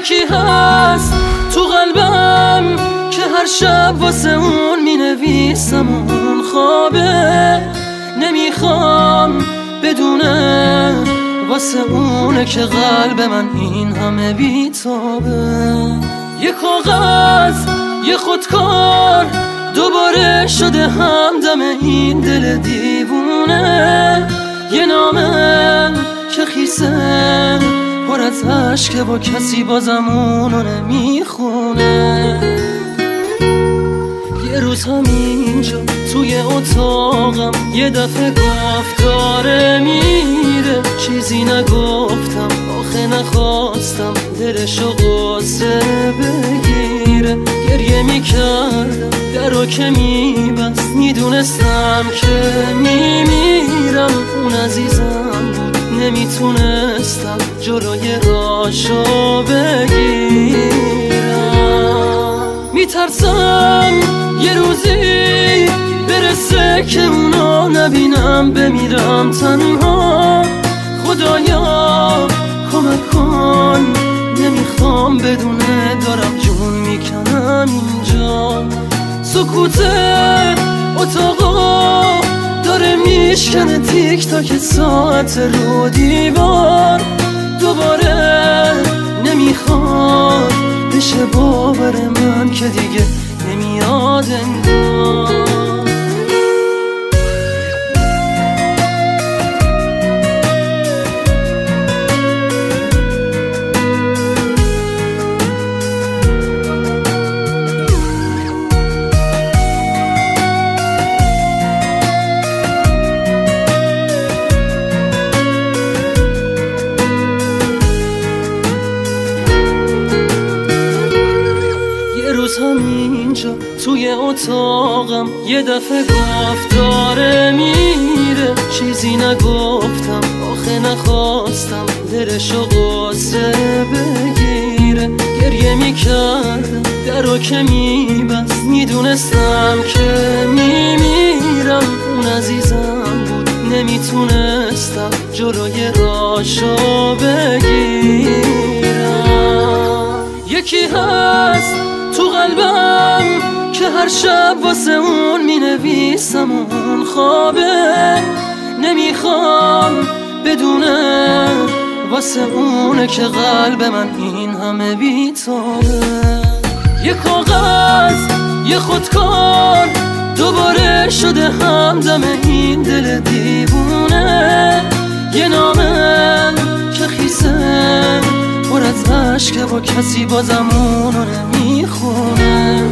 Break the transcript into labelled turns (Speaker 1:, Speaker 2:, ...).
Speaker 1: یکی هست تو قلبم که هر شب واسه اون می نویسم اون خوابه، نمیخوام بدونه واسه اونه که قلب من این همه بیتابه. یه کاغذ یه خودکار دوباره شده همدم این دل دیوونه، یه نامه که خیسه پر از عشقه و کسی بازم اونو نمیخونه. یه روز همینجا توی اتاقم یه دفعه گفت داره میره، چیزی نگفتم آخه نخواستم دلشو قصه بگیره. گریه میکردم درو که میبست، میدونستم که میمیرم. اون عزیزم بود نمیتونستم جلوی راشو بگیرم. میترسم یه روزی برسه که اونو نبینم، بمیرم تنها. خدایا کمک کن، نمیخوام بدونه دارم جون میکنم اینجا. سکوت اتاقا داره میشکنه تیک تاک ساعت رو دیوار. دوباره نمیخواد بشه باور من که دیگه نمیاد انگار. همینجا توی اتاقم یه دفعه گفت داره میره، چیزی نگفتم آخه نخواستم دلشو قصه بگیره. گریه میکردم درو که میبست، میدونستم که میمیرم. اون عزیزم بود نمیتونستم جلوی راشو بگیرم. یکی هست تو قلبم که هر شب واسه اون می نویسم اون خوابه، نمیخوام بدونه واسه اونه که قلب من این همه بیتابه. یه کاغذ یه خودکار دوباره شده همدم این دل دیوونه، یه نامه که خیسه پر از عشقه و کسی بازم اونو نمیخونه.